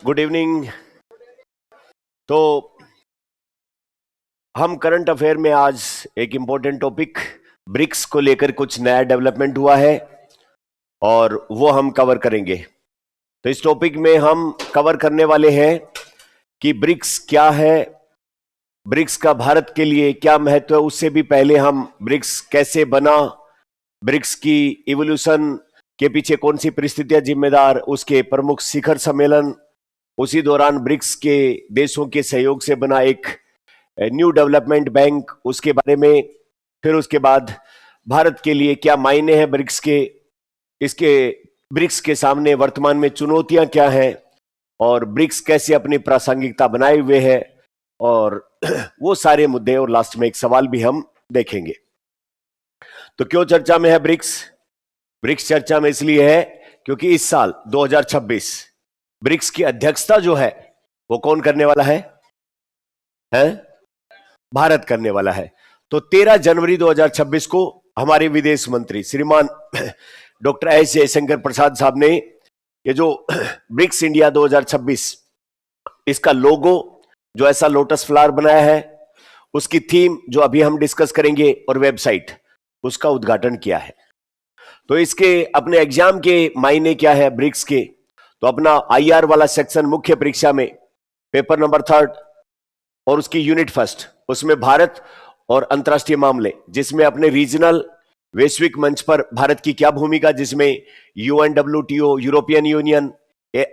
Good evening. तो हम current affair में आज एक इंपॉर्टेंट टॉपिक ब्रिक्स को लेकर कुछ नया डेवलपमेंट हुआ है और वो हम कवर करेंगे। तो इस टॉपिक में हम कवर करने वाले हैं कि ब्रिक्स क्या है, ब्रिक्स का भारत के लिए क्या महत्व है। उससे भी पहले हम ब्रिक्स कैसे बना, ब्रिक्स की इवोल्यूशन के पीछे कौन सी परिस्थितियां जिम्मेदार, उसके प्रमुख शिखर सम्मेलन, उसी दौरान ब्रिक्स के देशों के सहयोग से बना एक न्यू डेवलपमेंट बैंक, उसके बारे में, फिर उसके बाद भारत के लिए क्या मायने हैं ब्रिक्स के, इसके ब्रिक्स के सामने वर्तमान में चुनौतियां क्या हैं और ब्रिक्स कैसे अपनी प्रासंगिकता बनाए हुए है, और वो सारे मुद्दे, और लास्ट में एक सवाल भी हम देखेंगे। तो क्यों चर्चा में है ब्रिक्स? ब्रिक्स चर्चा में इसलिए है क्योंकि इस साल 2026 ब्रिक्स की अध्यक्षता जो है वो कौन करने वाला है? भारत करने वाला है। तो 13 जनवरी 2026 को हमारे विदेश मंत्री श्रीमान डॉक्टर एस जयशंकर प्रसाद साहब ने ये जो ब्रिक्स इंडिया 2026 इसका लोगो जो ऐसा लोटस फ्लावर बनाया है, उसकी थीम जो अभी हम डिस्कस करेंगे, और वेबसाइट, उसका उद्घाटन किया है। तो इसके अपने एग्जाम के मायने क्या है ब्रिक्स के? तो अपना आईआर वाला सेक्शन मुख्य परीक्षा में पेपर नंबर 3 और उसकी यूनिट 1 उसमें भारत और अंतरराष्ट्रीय मामले, जिसमें अपने रीजनल वैश्विक मंच पर भारत की क्या भूमिका, जिसमें UNWTO, European Union,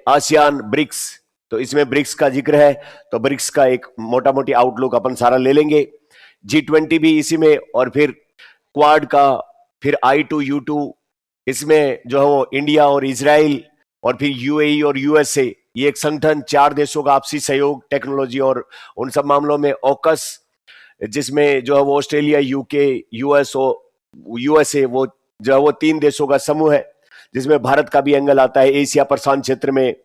ASEAN, BRICS, तो इसमें ब्रिक्स का जिक्र है। तो ब्रिक्स का एक मोटा मोटी आउटलुक अपन सारा ले लेंगे। G20 भी इसी में, और फिर क्वाड का, फिर I2U2, इसमें जो है वो इंडिया और इजराइल, और फिर यूएई और यूएसए, ये एक संगठन, 4 देशों का आपसी सहयोग टेक्नोलॉजी और उन सब मामलों में। ऑकस, जिसमें जो है वो ऑस्ट्रेलिया, यूके, यूएसए, वो जो है वो 3 देशों का समूह है, जिसमें भारत का भी एंगल आता है। एशिया प्रशांत क्षेत्र में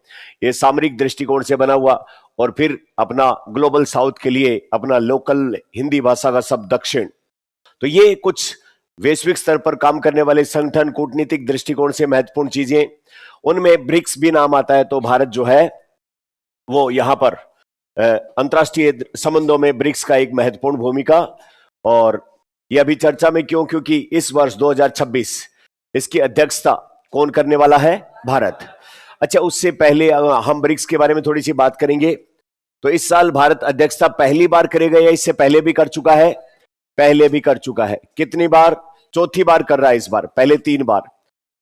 ये सामरिक दृष्टिकोण से बना हुआ, और फिर अपना ग्लोबल साउथ के लिए अपना लोकल हिंदी भाषा का सब दक्षिण। तो ये कुछ वैश्विक स्तर पर काम करने वाले संगठन, कूटनीतिक दृष्टिकोण से महत्वपूर्ण चीजें, उनमें ब्रिक्स भी नाम आता है। तो भारत जो है वो यहां पर अंतरराष्ट्रीय संबंधों में ब्रिक्स का एक महत्वपूर्ण भूमिका। और ये अभी चर्चा में क्यों? क्योंकि इस वर्ष 2026 इसकी अध्यक्षता कौन करने वाला है? भारत। अच्छा, उससे पहले हम ब्रिक्स के बारे में थोड़ी सी बात करेंगे। तो इस साल भारत अध्यक्षता पहली बार करेगा या इससे पहले भी कर चुका है? पहले भी कर चुका है। कितनी बार? चौथी बार कर रहा है इस बार। पहले 3 बार,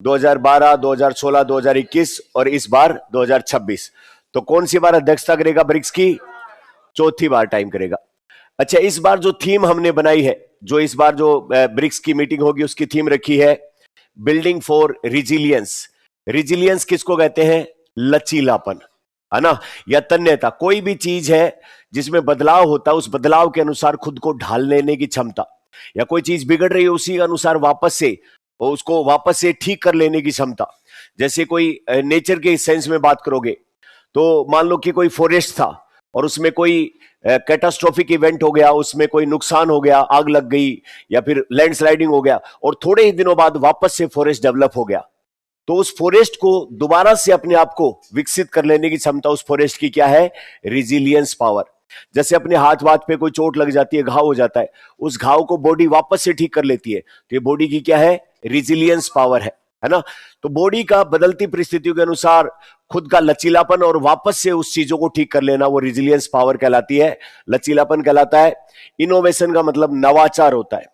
2012, 2016, 2021 और इस बार 2026। तो कौन सी बार अध्यक्षता करेगा ब्रिक्स की? चौथी बार टाइम करेगा। अच्छा, इस बार जो थीम हमने बनाई है, जो इस बार जो ब्रिक्स की मीटिंग होगी उसकी थीम रखी है बिल्डिंग फॉर रिजिलियंस। रिजिलियंस किसको कहते हैं? लचीलापन, है ना, या तन्यता। कोई भी चीज है जिसमें बदलाव होता है, उस बदलाव के अनुसार खुद को ढाल लेने की क्षमता, या कोई चीज बिगड़ रही है उसी अनुसार वापस से उसको वापस से ठीक कर लेने की क्षमता। जैसे कोई नेचर के सेंस में बात करोगे तो मान लो कि कोई फॉरेस्ट था और उसमें कोई कैटास्ट्रोफिक इवेंट हो गया, उसमें कोई नुकसान हो गया, आग लग गई या फिर लैंडस्लाइडिंग हो गया, और थोड़े ही दिनों बाद वापस से फॉरेस्ट डेवलप हो गया। तो उस फॉरेस्ट को दोबारा से अपने आप को विकसित कर लेने की क्षमता उस फॉरेस्ट की क्या है? Resilience power. जैसे अपने हाथ वाथ पे कोई चोट लग जाती है, घाव हो जाता है, उस घाव को बॉडी वापस से ठीक कर लेती है। तो ये बॉडी की क्या है? रिजिलियंस पावर है ना। तो बॉडी का बदलती परिस्थितियों के अनुसार खुद का लचीलापन और वापस से उस चीजों को ठीक कर लेना, वो रिजिलियंस पावर कहलाती है, लचीलापन कहलाता है। इनोवेशन का मतलब नवाचार होता है।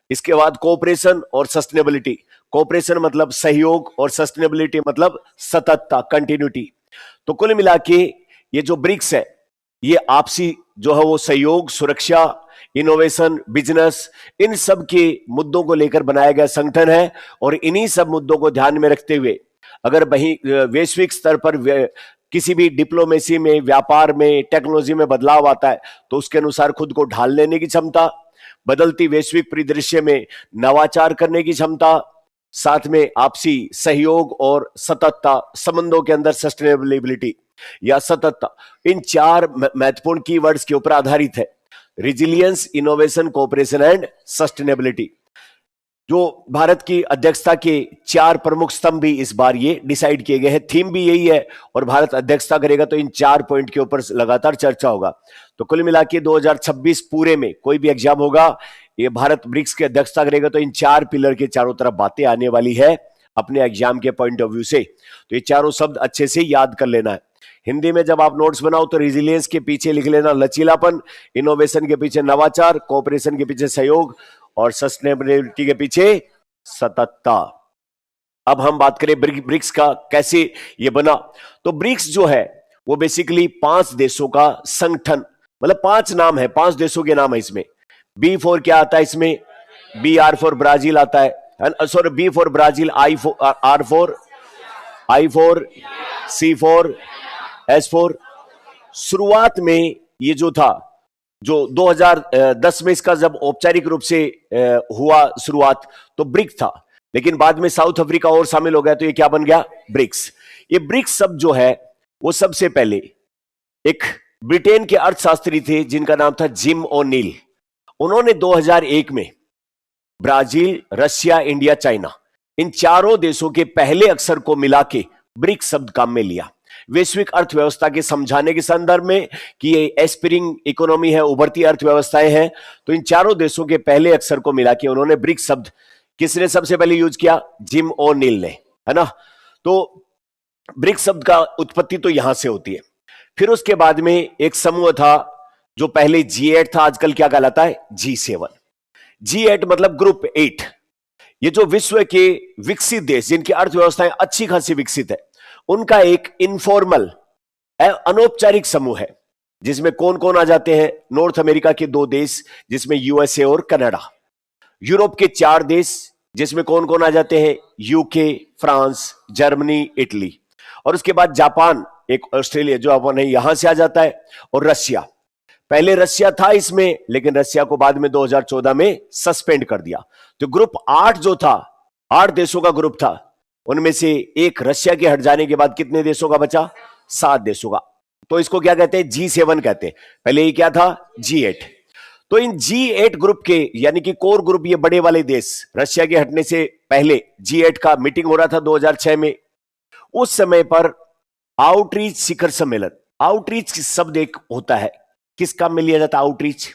इसके बाद कोऑपरेशन और सस्टेनेबिलिटी। कोऑपरेशन मतलब सहयोग और सस्टेनेबिलिटी मतलब सततता, कंटिन्यूटी। तो कुल मिला के ये जो ब्रिक्स है, ये आपसी जो है वो सहयोग, सुरक्षा, इनोवेशन, बिजनेस, इन सब के मुद्दों को लेकर बनाया गया संगठन है। और इन्हीं सब मुद्दों को ध्यान में रखते हुए अगर वहीं वैश्विक स्तर पर किसी भी डिप्लोमेसी में, व्यापार में, टेक्नोलॉजी में बदलाव आता है तो उसके अनुसार खुद को ढाल लेने की क्षमता, बदलती वैश्विक परिदृश्य में नवाचार करने की क्षमता, साथ में आपसी सहयोग और सततता, संबंधों के अंदर सस्टेनेबिलिटी या सततता, इन 4 महत्वपूर्ण कीवर्ड्स के ऊपर आधारित है। Resilience, innovation, cooperation and sustainability. जो भारत की अध्यक्षता के 4 प्रमुख स्तंभ भी इस बार ये डिसाइड किए गए हैं, थीम भी यही है, और भारत अध्यक्षता करेगा तो इन 4 पॉइंट के ऊपर लगातार चर्चा होगा। तो कुल मिला के 2026 पूरे में कोई भी एग्जाम होगा, ये भारत ब्रिक्स की अध्यक्षता करेगा तो इन 4 पिलर के चारों तरफ बातें आने वाली है अपने एग्जाम के पॉइंट ऑफ व्यू से। तो ये चारों शब्द अच्छे से याद कर लेना है। हिंदी में जब आप नोट्स बनाओ तो रिजिलियंस के पीछे लिख लेना लचीलापन, इनोवेशन के पीछे नवाचार, कोऑपरेशन के पीछे सहयोग, और सस्टेनेबिलिटी के पीछे सततता। अब हम बात करें ब्रिक्स का कैसे ये बना। तो ब्रिक्स जो है वो बेसिकली 5 देशों का संगठन, मतलब 5 नाम है, 5 देशों के नाम है इसमें। बी फॉर क्या आता है इसमें, बी आर फॉर ब्राजील आता है, sorry B for Brazil, R for I for C for S for. शुरुआत में ये जो था, जो 2010 में इसका जब औपचारिक रूप से हुआ शुरुआत, तो ब्रिक्स था, लेकिन बाद में साउथ अफ्रीका और शामिल हो गया तो ये क्या बन गया, ब्रिक्स। ये ब्रिक्स शब्द जो है वो सबसे पहले एक ब्रिटेन के अर्थशास्त्री थे जिनका नाम था जिम ओ'नील। उन्होंने 2001 में ब्राजील, रशिया, इंडिया, चाइना, इन चारों देशों के पहले अक्षर को मिला के ब्रिक्स शब्द काम में लिया वैश्विक अर्थव्यवस्था के समझाने के संदर्भ में कि ये एस्पिरिंग इकोनॉमी है, उभरती अर्थव्यवस्थाएं हैं। तो इन चारों देशों के पहले अक्षर को मिला के उन्होंने ब्रिक्स शब्द किसने सबसे पहले यूज किया, जिम ओ'नील ने, है ना। तो ब्रिक्स शब्द का उत्पत्ति तो यहां से होती है। फिर उसके बाद में एक समूह था जो पहले G8 था, आजकल क्या कहलाता है, G7। G8 मतलब ग्रुप 8। ये जो विश्व के विकसित देश जिनकी अर्थव्यवस्थाएं अच्छी खासी विकसित है, उनका एक इनफॉर्मल अनौपचारिक समूह है जिसमें कौन कौन आ जाते हैं, नॉर्थ अमेरिका के 2 देश जिसमें यूएसए और कनाडा, यूरोप के 4 देश जिसमें कौन कौन आ जाते हैं, यूके, फ्रांस, जर्मनी, इटली, और उसके बाद जापान, एक ऑस्ट्रेलिया जो अपन है यहां से आ जाता है, और रशिया। पहले रशिया था इसमें, लेकिन रशिया को बाद में 2014 में सस्पेंड कर दिया। तो ग्रुप 8 जो था, 8 देशों का ग्रुप था, उनमें से एक रशिया के हट जाने के बाद कितने देशों का बचा, 7 देशों का। तो इसको क्या कहते हैं, G7 कहते हैं। पहले ये क्या था, G8। तो इन G8 ग्रुप के यानी कि कोर ग्रुप, ये बड़े वाले देश, रशिया के हटने से पहले G8 का मीटिंग हो रहा था 2006 में। उस समय पर आउटरीच शिखर सम्मेलन, आउटरीच शब्द एक होता है, किस काम में लिया जाता है आउटरीच,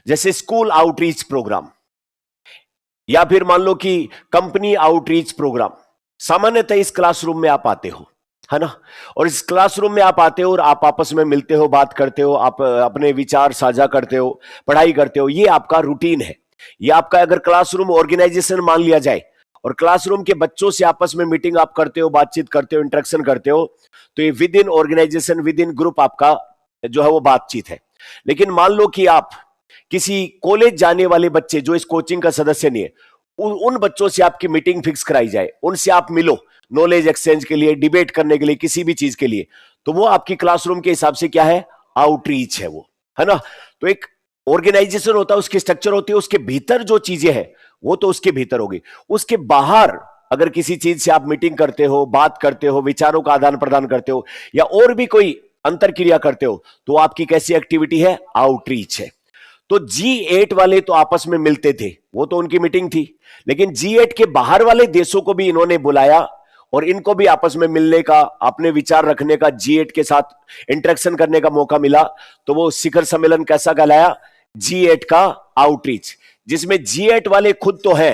जैसे स्कूल आउटरीच प्रोग्राम, या फिर मान लो कि कंपनी आउटरीच प्रोग्राम। सामान्यतः इस क्लासरूम में आप आते हो, है ना, और इस क्लासरूम में आप आते हो और आप आपस में मिलते हो, बात करते हो, आप अपने विचार साझा करते हो, पढ़ाई करते हो, ये आपका रूटीन है। ये आपका अगर क्लासरूम ऑर्गेनाइजेशन मान लिया जाए और क्लासरूम के बच्चों से आपस में मीटिंग आप करते हो, बातचीत करते हो, इंटरेक्शन करते हो, तो ये within organisation, within group आपका जो है वो बातचीत है। लेकिन मान लो कि आप किसी कॉलेज जाने वाले बच्चे जो इस कोचिंग का सदस्य नहीं है, उन बच्चों से आपकी मीटिंग फिक्स कराई जाए, उनसे आप मिलो नॉलेज एक्सचेंज के लिए, डिबेट करने के लिए, किसी भी चीज के लिए, तो वो आपकी क्लासरूम के हिसाब से क्या है, आउटरीच है वो, है ना। तो एक ऑर्गेनाइजेशन होता है, उसकी स्ट्रक्चर होती है, उसके भीतर जो चीजें हैं वो तो उसके भीतर होगी। उसके बाहर अगर किसी चीज से आप मीटिंग करते हो, बात करते हो, विचारों का आदान प्रदान करते हो, या और भी कोई अंतर क्रिया करते हो, तो आपकी कैसी एक्टिविटी है, आउटरीच है। तो G8 वाले तो आपस में मिलते थे, वो तो उनकी मीटिंग थी, लेकिन G8 के बाहर वाले देशों को भी इन्होंने बुलाया और इनको भी आपस में मिलने का, अपने विचार रखने का, G8 के साथ इंटरेक्शन करने का मौका मिला। तो वो शिखर सम्मेलन कैसा कहलाया, G8 का आउटरीच, जिसमें G8 वाले खुद तो है,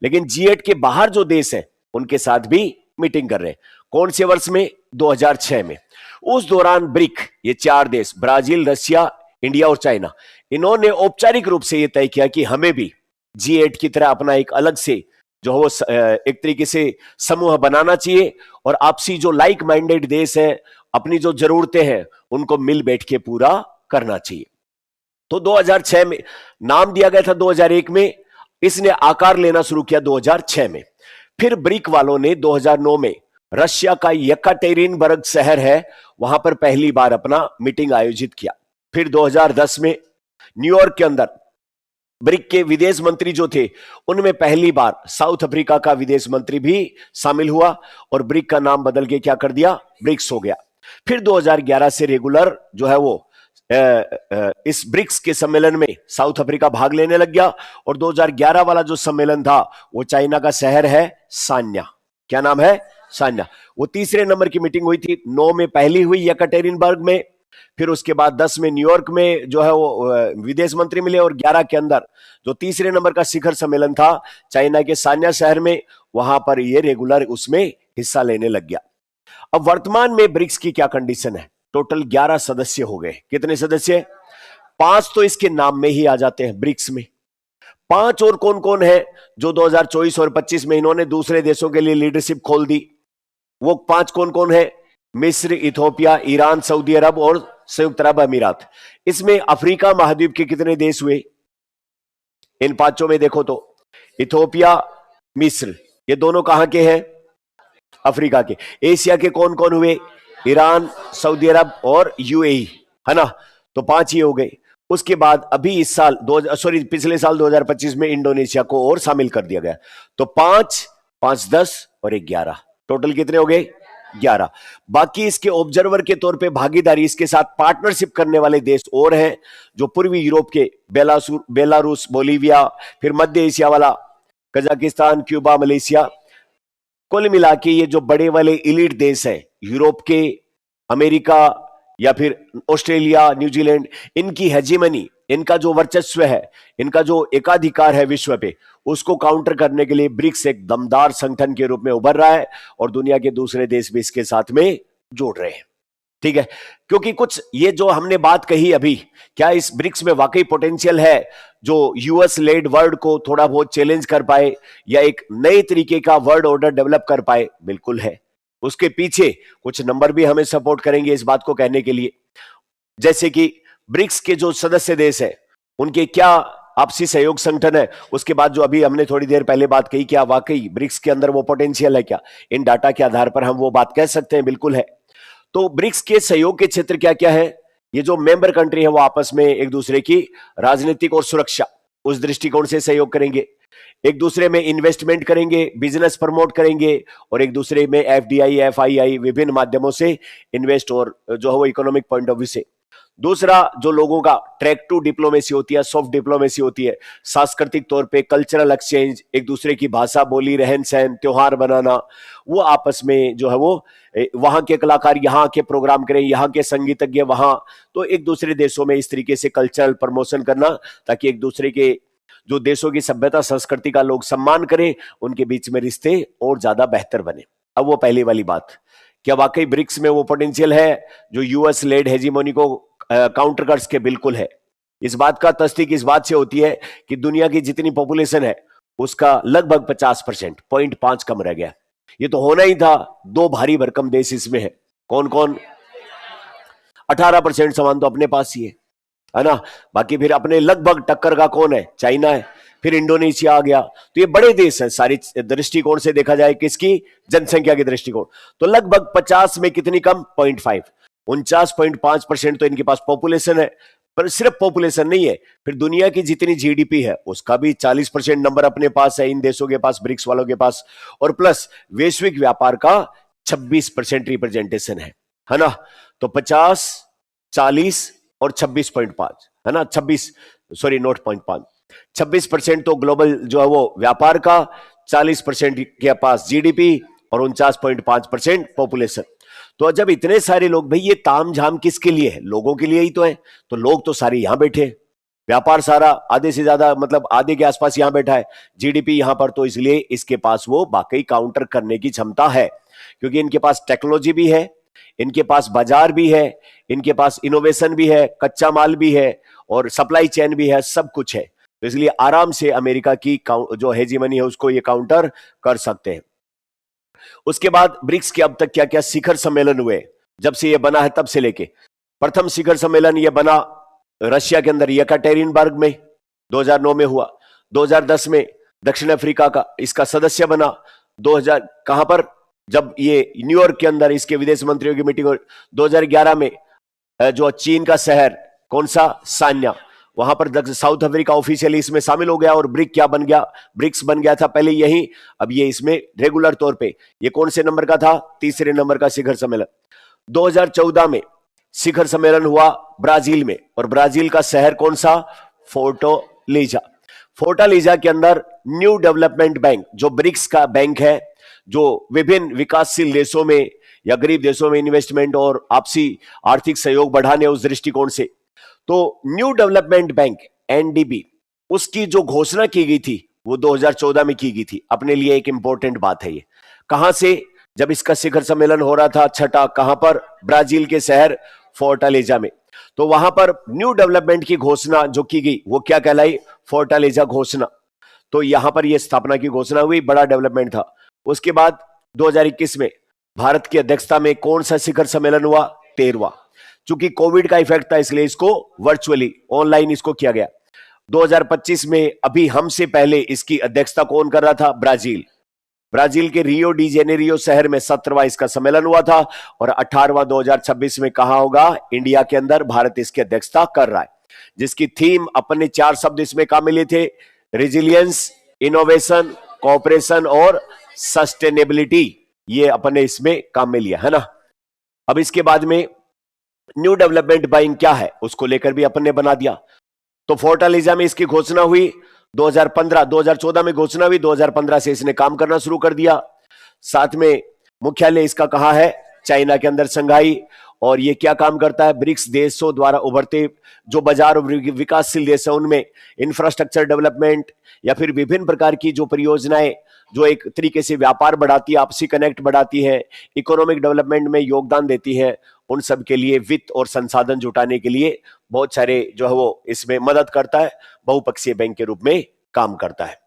लेकिन G8 के बाहर जो देश है उनके साथ भी मीटिंग कर रहे हैं। कौन से वर्ष में, 2006 में। उस दौरान ब्रिक, ये 4 देश, ब्राजील, रशिया, इंडिया और चाइना, इन्होंने औपचारिक रूप से यह तय किया कि हमें भी G8 की तरह अपना एक अलग से जो वो एक तरीके से समूह बनाना चाहिए, और आपसी जो लाइक माइंडेड देश है, अपनी जो जरूरतें हैं उनको मिल बैठ के पूरा करना चाहिए। तो 2006 में नाम दिया गया था, 2001 में इसने आकार लेना शुरू किया 2006 में। फिर ब्रिक वालों ने 2009 में रशिया का यकाटेरिनबर्ग शहर है, वहां पर पहली बार अपना मीटिंग आयोजित किया। फिर 2010 में न्यूयॉर्क के अंदर ब्रिक के विदेश मंत्री जो थे, उनमें पहली बार साउथ अफ्रीका का विदेश मंत्री भी शामिल हुआ, और ब्रिक का नाम बदल के क्या कर दिया, ब्रिक्स हो गया। फिर 2011 से रेगुलर जो है वो इस ब्रिक्स के सम्मेलन में साउथ अफ्रीका भाग लेने लग गया। और 2011 वाला जो सम्मेलन था वो चाइना का शहर है सान्या। क्या नाम है? सान्या। वो तीसरे नंबर की मीटिंग हुई थी। 9 में पहली हुई यकाटेरिनबर्ग में, फिर उसके बाद 10 में न्यूयॉर्क में जो है वो विदेश मंत्री मिले, और 11 के अंदर जो तीसरे नंबर का शिखर सम्मेलन था चाइना के सान्या शहर में, वहां पर ये रेगुलर उसमें हिस्सा लेने लग गया। अब वर्तमान में ब्रिक्स की क्या कंडीशन है? टोटल 11 सदस्य हो गए। कितने सदस्य? 5 तो इसके नाम में ही आ जाते हैं ब्रिक्स में। 5 और कौन कौन है जो 2024 और 25 में इन्होंने दूसरे देशों के लिए लीडरशिप खोल दी? वो 5 कौन कौन है? मिस्र, इथोपिया, ईरान, सऊदी अरब और संयुक्त अरब अमीरात। इसमें अफ्रीका महाद्वीप के कितने देश हुए? इन 5 में देखो तो इथोपिया, मिस्र, ये दोनों कहां के हैं? अफ्रीका के। एशिया के कौन कौन हुए? ईरान, सऊदी अरब और यूएई, है ना? तो 5 ही हो गए। उसके बाद अभी इस साल पिछले साल 2025 में इंडोनेशिया को और शामिल कर दिया गया। तो 5, 5, 10 और 11, टोटल कितने हो गए? 11। बाकी इसके ऑब्जर्वर के तौर पे भागीदारी, इसके साथ पार्टनरशिप करने वाले देश और हैं, जो पूर्वी यूरोप के बेलारूस, बोलीविया, फिर मध्य एशिया वाला कजाकिस्तान, क्यूबा, मलेशिया। कुल मिला के ये जो बड़े वाले इलीट देश हैं, यूरोप के, अमेरिका या फिर ऑस्ट्रेलिया, न्यूजीलैंड, इनकी हेजीमनी, इनका जो वर्चस्व है, इनका जो एकाधिकार है विश्व पे, उसको काउंटर करने के लिए ब्रिक्स एक दमदार संगठन के रूप में उभर रहा है, और दुनिया के दूसरे देश भी इसके साथ में जोड़ रहे हैं। ठीक है, क्योंकि कुछ ये जो हमने बात कही अभी, क्या इस ब्रिक्स में वाकई पोटेंशियल है जो यूएस लेड वर्ल्ड को थोड़ा बहुत चैलेंज कर पाए, या एक नए तरीके का वर्ल्ड ऑर्डर डेवलप कर पाए? बिल्कुल है। उसके पीछे कुछ नंबर भी हमें सपोर्ट करेंगे इस बात को कहने के लिए, जैसे कि ब्रिक्स के जो सदस्य देश है उनके क्या आपसी सहयोग संगठन है। उसके बाद जो अभी हमने थोड़ी देर पहले बात कही, क्या वाकई ब्रिक्स के अंदर वो पोटेंशियल है क्या? इन डाटा के आधार पर हम वो बात कह सकते हैं, बिल्कुल है। तो ब्रिक्स के सहयोग के क्षेत्र क्या क्या है? ये जो मेंबर कंट्री है वो आपस में एक दूसरे की राजनीतिक और सुरक्षा, उस दृष्टिकोण से सहयोग करेंगे, एक दूसरे में इन्वेस्टमेंट करेंगे, बिजनेस प्रमोट करेंगे, और एक दूसरे में एफडीआई, एफआईआई, विभिन्न माध्यमों से इन्वेस्ट, और जो है वो इकोनॉमिक पॉइंट ऑफ व्यू से। दूसरा, जो लोगों का ट्रैक टू डिप्लोमेसी होती है, सॉफ्ट डिप्लोमेसी होती है, सांस्कृतिक तौर पे कल्चरल एक्सचेंज, एक दूसरे की भाषा, बोली, रहन सहन, त्योहार बनाना, वो आपस में जो है वो वहां के कलाकार यहाँ के प्रोग्राम करें, यहाँ के संगीतज्ञ वहां, तो एक दूसरे देशों में इस तरीके से कल्चरल प्रमोशन करना, ताकि एक दूसरे के जो देशों की सभ्यता संस्कृति का लोग सम्मान करें, उनके बीच में रिश्ते और ज्यादा बेहतर बने। अब वो पहली वाली बात, क्या वाकई ब्रिक्स में वो पोटेंशियल है जो यूएस लेड हेजीमोनी को काउंटर कर सके? बिल्कुल है। इस बात का तस्दीक इस बात से होती है कि दुनिया की जितनी पॉपुलेशन है उसका लगभग 50%, 0.5 कम रह गया। ये तो होना ही था। 2 भारी भरकम देश इसमें है। कौन कौन? 18% सामान तो अपने पास ही है ना? बाकी फिर अपने लगभग टक्कर का कौन है? चाइना है, फिर इंडोनेशिया आ गया। तो ये बड़े देश हैं सारी दृष्टिकोण से देखा जाए, किसकी? जनसंख्या के दृष्टिकोण। तो लगभग 50 में कितनी कम? 0.5, 49.5% तो इनके पास पॉपुलेशन है। पर सिर्फ पॉपुलेशन नहीं है, फिर दुनिया की जितनी जीडीपी है उसका भी 40% नंबर अपने पास है इन देशों के पास, ब्रिक्स वालों के पास, और प्लस वैश्विक व्यापार का 26% रिप्रेजेंटेशन है ना? तो 50, 40 और 26.5, है ना? 26% तो ग्लोबल जो है वो व्यापार का, 40% के पास जीडीपी और 49.5% पॉपुलेशन। तो जब इतने सारे लोग, भाई ये ताम झाम किसके लिए है? लोगों के लिए ही तो है। तो लोग तो सारे यहां बैठे, व्यापार सारा आधे से ज्यादा, मतलब आधे के आसपास यहां बैठा है, जीडीपी यहां पर, तो इसलिए इसके पास वो वाकई काउंटर करने की क्षमता है, क्योंकि इनके पास टेक्नोलॉजी भी है, इनके पास बाजार भी है, इनके पास इनोवेशन भी है, कच्चा माल भी है, और सप्लाई चेन भी है, सब कुछ है। तो इसलिए आराम से अमेरिका की जो हेजीमनी है उसको ये काउंटर कर सकते हैं। उसके बाद ब्रिक्स के अब तक क्या क्या शिखर सम्मेलन हुए जब से ये बना है, तब से लेके प्रथम शिखर सम्मेलन ये बना रशिया के अंदर यकाटेरिनबर्ग में 2009 में हुआ। 2010 में दक्षिण अफ्रीका का इसका सदस्य बना। 2000 कहां पर? जब ये न्यूयॉर्क के अंदर इसके विदेश मंत्रियों की मीटिंग हुई। 2011 में जो चीन का शहर, कौन सा? सान्या, वहां पर साउथ अफ्रीका ऑफिशियली इसमें शामिल हो गया, और ब्रिक क्या बन गया? ब्रिक्स बन गया था पहले यही, अब ये इसमें रेगुलर तौर पे। ये कौन से नंबर का था? तीसरे नंबर का शिखर सम्मेलन। 2014 में शिखर सम्मेलन हुआ ब्राजील में, और ब्राजील का शहर कौन सा? फोर्टालीजा। फोर्टालीजा के अंदर न्यू डेवलपमेंट बैंक, जो ब्रिक्स का बैंक है, जो विभिन्न विकासशील देशों में या गरीब देशों में इन्वेस्टमेंट और आपसी आर्थिक सहयोग बढ़ाने उस दृष्टिकोण से, तो न्यू डेवलपमेंट बैंक एनडीबी, उसकी जो घोषणा की गई थी वो 2014 में की गई थी। अपने लिए एक इंपॉर्टेंट बात है ये। कहां से? जब इसका शिखर सम्मेलन हो रहा था छठा, कहां पर? ब्राजील के शहर फोर्टालेजा में। तो वहां पर न्यू डेवलपमेंट की घोषणा जो की गई वो क्या कहलाई? फोर्टालेजा घोषणा। तो यहां पर यह स्थापना की घोषणा हुई, बड़ा डेवलपमेंट था। उसके बाद 2021 में भारत की अध्यक्षता में कौन सा शिखर सम्मेलन हुआ? 13वां। चूंकि कोविड का इफेक्ट था इसलिए इसको वर्चुअली ऑनलाइन इसको किया गया। 2025 में अभी हमसे पहले इसकी अध्यक्षता कौन कर रहा था? ब्राजील। ब्राजील के रियो डी जेनेरियो शहर में 17वां इसका सम्मेलन हुआ था, और 18वां 2026 में कहां होगा? इंडिया के अंदर। भारत इसकी अध्यक्षता कर रहा है, जिसकी थीम अपने 4 शब्द इसमें काम मिले थे: रेजिलियंस, इनोवेशन, कोऑपरेशन और सस्टेनेबिलिटी। ये अपने इसमें काम में लिया है ना। अब इसके बाद में न्यू डेवलपमेंट बैंक क्या है उसको लेकर भी अपन ने बना दिया। तो फोर्टालीजा में इसकी घोषणा हुई 2014 में घोषणा हुई, 2015 से इसने काम करना शुरू कर दिया। साथ में मुख्यालय इसका कहां है? चाइना के अंदर, शंघाई। और ये क्या काम करता है? ब्रिक्स देशों द्वारा उभरते जो बाजार और विकासशील देश है उनमें इंफ्रास्ट्रक्चर डेवलपमेंट या फिर विभिन्न प्रकार की जो परियोजनाएं जो एक तरीके से व्यापार बढ़ाती है, आपसी कनेक्ट बढ़ाती है, इकोनॉमिक डेवलपमेंट में योगदान देती है, उन सब के लिए वित्त और संसाधन जुटाने के लिए बहुत सारे जो है वो इसमें मदद करता है, बहुपक्षीय बैंक के रूप में काम करता है।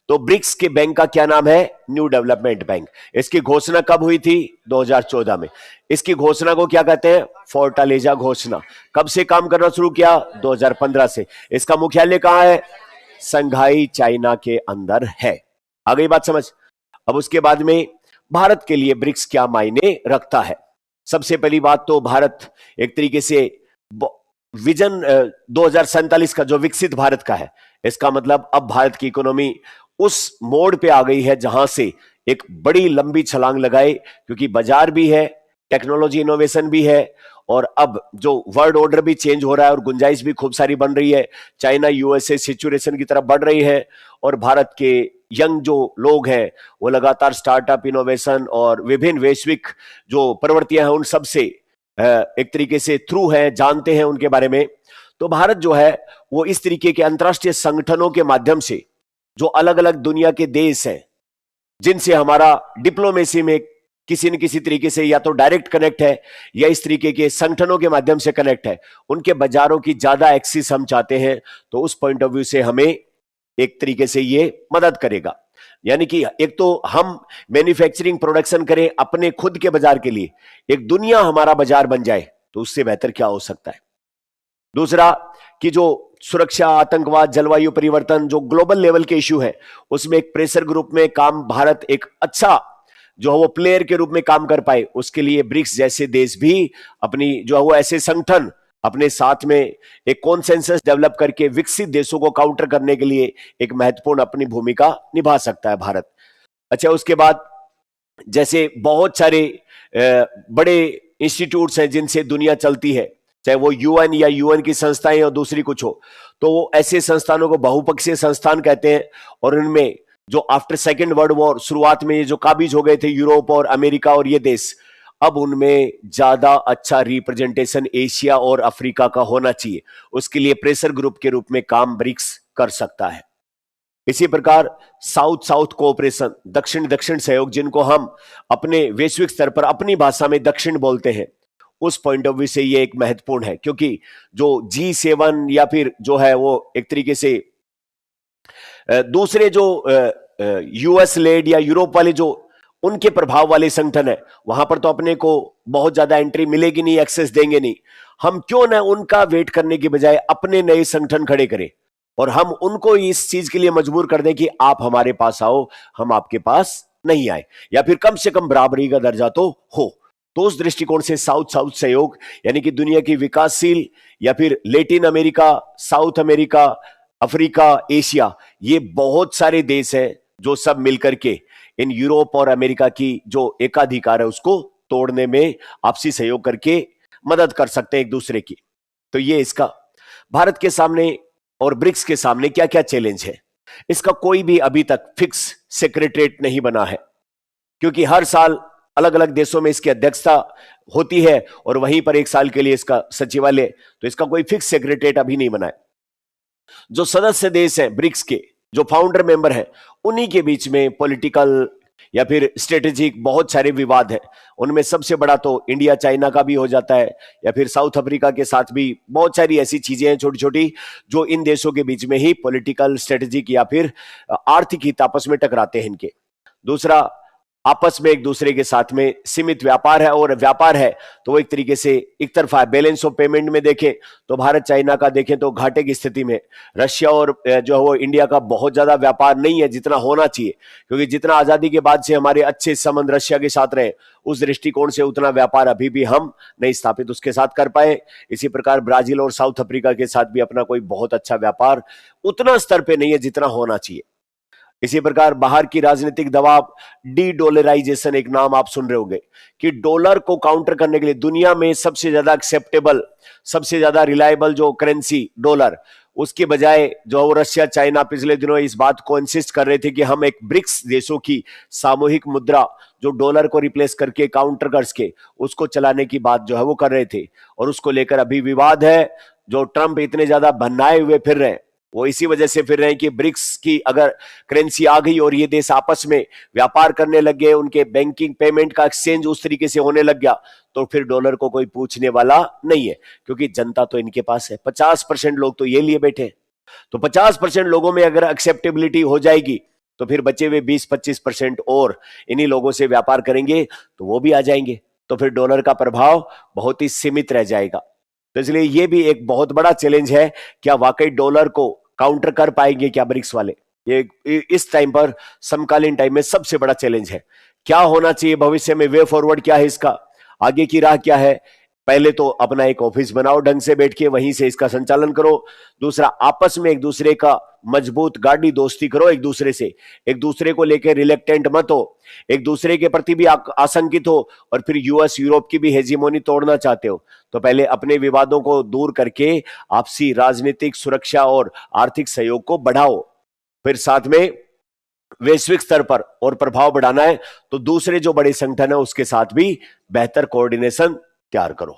तो ब्रिक्स के बैंक का क्या नाम है? New development bank. इसकी घोषणा कब हुई थी? 2014 में। इसकी घोषणा को क्या कहते हैं? फोर्टालेजा घोषणा। कब से काम करना शुरू किया? 2015 से। इसका मुख्यालय कहां है? शंघाई, चाइना के अंदर है। आ गई बात समझ? अब उसके बाद में भारत के लिए ब्रिक्स क्या मायने रखता है? सबसे पहली बात तो भारत एक तरीके से विजन 2047 का जो विकसित भारत का है, इसका मतलब अब भारत की इकोनॉमी उस मोड़ पे आ गई है जहां से एक बड़ी लंबी छलांग लगाए, क्योंकि बाजार भी है, टेक्नोलॉजी इनोवेशन भी है, और अब जो वर्ल्ड ऑर्डर भी चेंज हो रहा है और गुंजाइश भी खूब सारी बन रही है। चाइना यूएसए सिचुएशन की तरफ बढ़ रही है, और भारत के यंग जो लोग हैं वो लगातार स्टार्टअप, इनोवेशन और विभिन्न वैश्विक जो प्रवृत्तियां हैं उन सब से एक तरीके से थ्रू है, जानते हैं उनके बारे में। तो भारत जो है वो इस तरीके के अंतर्राष्ट्रीय संगठनों के माध्यम से जो अलग अलग दुनिया के देश हैं जिनसे हमारा डिप्लोमेसी में किसी न किसी तरीके से या तो डायरेक्ट कनेक्ट है या इस तरीके के संगठनों के माध्यम से कनेक्ट है, उनके बाजारों की ज्यादा एक्सेस हम चाहते हैं। तो उस पॉइंट ऑफ व्यू से हमें एक तरीके से ये मदद करेगा। यानी कि एक तो हम मैन्युफैक्चरिंग प्रोडक्शन करें अपने खुद के बाजार के लिए, एक दुनिया हमारा बाजार बन जाए, तो उससे बेहतर क्या हो सकता है। दूसरा कि जो सुरक्षा, आतंकवाद, जलवायु परिवर्तन जो ग्लोबल लेवल के इश्यू है, उसमें एक प्रेशर ग्रुप में काम भारत एक अच्छा जो है वो प्लेयर के रूप में काम कर पाए, उसके लिए ब्रिक्स जैसे देश भी अपनी जो है वो ऐसे संगठन अपने साथ में एक कॉन्सेंसस डेवलप करके विकसित देशों को काउंटर करने के लिए एक महत्वपूर्ण अपनी भूमिका निभा सकता है भारत। अच्छा, उसके बाद जैसे बहुत सारे बड़े इंस्टीट्यूट्स हैं जिनसे दुनिया चलती है, चाहे वो यूएन या यूएन की संस्थाएं या दूसरी कुछ हो, तो वो ऐसे संस्थानों को बहुपक्षीय संस्थान कहते हैं। और उनमें जो आफ्टर सेकेंड वर्ल्ड वॉर शुरुआत में ये जो काबिज हो गए थे यूरोप और अमेरिका और ये देश, अब उनमें ज्यादा अच्छा रिप्रेजेंटेशन एशिया और अफ्रीका का होना चाहिए। उसके लिए प्रेशर ग्रुप के रूप में काम ब्रिक्स कर सकता है। इसी प्रकार साउथ साउथ कोऑपरेशन, दक्षिण दक्षिण सहयोग, जिनको हम अपने वैश्विक स्तर पर अपनी भाषा में दक्षिण बोलते हैं, उस पॉइंट ऑफ व्यू से ये एक महत्वपूर्ण है, क्योंकि जो G7 या फिर जो है वो एक तरीके से दूसरे जो यूएस लेड या यूरोप वाले जो उनके प्रभाव वाले संगठन है, वहां पर तो अपने को बहुत ज्यादा एंट्री मिलेगी नहीं, एक्सेस देंगे नहीं। हम क्यों ना उनका वेट करने की बजाय अपने नए संगठन खड़े करें और हम उनको इस चीज के लिए मजबूर कर दें कि आप हमारे पास आओ, हम आपके पास नहीं आए, या फिर कम से कम बराबरी का दर्जा तो हो। तो उस दृष्टिकोण से साउथ साउथ सहयोग, यानी कि दुनिया की विकासशील या फिर Latin America, south America, Africa, Asia, ये बहुत सारे देश हैं जो सब मिलकर के इन यूरोप और अमेरिका की जो एकाधिकार है उसको तोड़ने में आपसी सहयोग करके मदद कर सकते हैं एक दूसरे की। तो ये इसका भारत के सामने और ब्रिक्स के सामने क्या क्या चैलेंज है। इसका कोई भी अभी तक फिक्स सेक्रेटरीट नहीं बना है, क्योंकि हर साल अलग अलग देशों में इसकी अध्यक्षता होती है और वहीं पर एक साल के लिए इसका सचिवालय, तो इसका कोई फिक्स सेक्रेटरीट अभी नहीं बना है। जो सदस्य देश हैं ब्रिक्स के, जो फाउंडर मेंबर हैं, उन्हीं के बीच में पॉलिटिकल या फिर स्ट्रेटेजिक बहुत सारे विवाद हैं। उनमें सबसे बड़ा तो इंडिया चाइना का भी हो जाता है, या फिर साउथ अफ्रीका के साथ भी बहुत सारी ऐसी चीजें हैं छोटी छोटी जो इन देशों के बीच में ही पॉलिटिकल स्ट्रेटेजिक या फिर आर्थिक हित आपस में टकराते हैं इनके। दूसरा, आपस में एक दूसरे के साथ में सीमित व्यापार है, और व्यापार है तो वो एक तरीके से एक तरफा है। बैलेंस ऑफ पेमेंट में देखें तो भारत चाइना का देखें तो घाटे की स्थिति में। रशिया और जो है वो इंडिया का बहुत ज्यादा व्यापार नहीं है जितना होना चाहिए, क्योंकि जितना आजादी के बाद से हमारे अच्छे संबंध रशिया के साथ रहे, उस दृष्टिकोण से उतना व्यापार अभी भी हम नहीं स्थापित उसके साथ कर पाए। इसी प्रकार ब्राजील और साउथ अफ्रीका के साथ भी अपना कोई बहुत अच्छा व्यापार उतना स्तर पे नहीं है जितना होना चाहिए। इसी प्रकार बाहर की राजनीतिक दबाव, डी डॉलराइजेशन एक नाम आप सुन रहे होंगे, कि डॉलर को काउंटर करने के लिए दुनिया में सबसे ज्यादा एक्सेप्टेबल, सबसे ज्यादा रिलायबल जो करेंसी डॉलर, उसके बजाय जो वो रशिया चाइना पिछले दिनों इस बात को इंसिस्ट कर रहे थे कि हम एक ब्रिक्स देशों की सामूहिक मुद्रा जो डॉलर को रिप्लेस करके काउंटर करके उसको चलाने की बात जो है वो कर रहे थे, और उसको लेकर अभी विवाद है। जो ट्रंप इतने ज्यादा भन्नाए हुए फिर रहे हैं, वो इसी वजह से फिर रहे हैं कि ब्रिक्स की अगर करेंसी आ गई और ये देश आपस में व्यापार करने लग गए, उनके बैंकिंग पेमेंट का एक्सचेंज उस तरीके से होने लग गया, तो फिर डॉलर को कोई पूछने वाला नहीं है, क्योंकि जनता तो इनके पास है। 50% लोग तो ये लिए बैठे हैं, तो 50% लोगों में अगर एक्सेप्टेबिलिटी हो जाएगी तो फिर बचे हुए 20-25% और इन्हीं लोगों से व्यापार करेंगे तो वो भी आ जाएंगे, तो फिर डॉलर का प्रभाव बहुत ही सीमित रह जाएगा। तो इसलिए ये भी एक बहुत बड़ा चैलेंज है, क्या वाकई डॉलर को काउंटर कर पाएंगे क्या ब्रिक्स वाले? ये इस टाइम पर, समकालीन टाइम में सबसे बड़ा चैलेंज है। क्या होना चाहिए भविष्य में, वे फॉरवर्ड क्या है इसका, आगे की राह क्या है? पहले तो अपना एक ऑफिस बनाओ ढंग से बैठ के, वहीं से इसका संचालन करो। दूसरा, आपस में एक दूसरे का मजबूत गाढ़ी दोस्ती करो, एक दूसरे से, एक दूसरे को लेकर रिलेक्टेंट मत हो, एक दूसरे के प्रति भी आशंकित हो, और फिर यूएस यूरोप की भी हेजीमोनी तोड़ना चाहते हो तो पहले अपने विवादों को दूर करके आपसी राजनीतिक सुरक्षा और आर्थिक सहयोग को बढ़ाओ। फिर साथ में वैश्विक स्तर पर और प्रभाव बढ़ाना है तो दूसरे जो बड़े संगठन है उसके साथ भी बेहतर कोऑर्डिनेशन तैयार करो।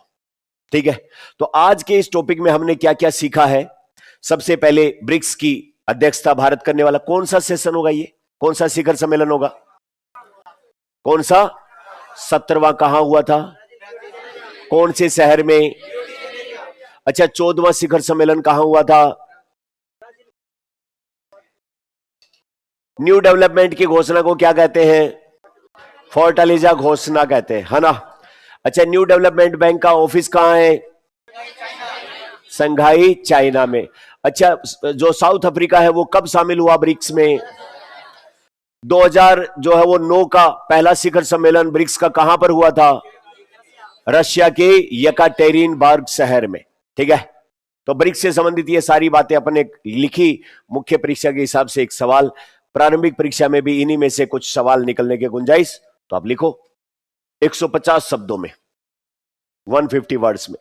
ठीक है, तो आज के इस टॉपिक में हमने क्या क्या सीखा है। सबसे पहले, ब्रिक्स की अध्यक्षता भारत करने वाला कौन सा सेशन होगा, ये कौन सा शिखर सम्मेलन होगा, कौन सा? 17वां कहां हुआ था, कौन से शहर में? अच्छा, 14वां शिखर सम्मेलन कहां हुआ था? न्यू डेवलपमेंट की घोषणा को क्या कहते हैं? फोर्टालिजा घोषणा कहते हैं, है ना। अच्छा, न्यू डेवलपमेंट बैंक का ऑफिस कहां है? संघाई चाइना में। अच्छा, जो साउथ अफ्रीका है वो कब शामिल हुआ ब्रिक्स में? 2000 जो है वो 9 का पहला शिखर सम्मेलन ब्रिक्स का कहां पर हुआ था? रशिया के यकाटेरिनबर्ग शहर में। ठीक है, तो ब्रिक्स से संबंधित ये सारी बातें अपने लिखी मुख्य परीक्षा के हिसाब से एक सवाल, प्रारंभिक परीक्षा में भी इन्हीं में से कुछ सवाल निकलने की गुंजाइश, तो आप लिखो 150 शब्दों में, 150 वर्ड्स में।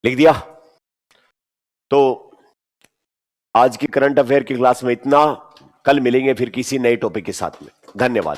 लिख दिया? तो आज की करंट अफेयर की क्लास में इतना, कल मिलेंगे फिर किसी नए टॉपिक के साथ में। धन्यवाद।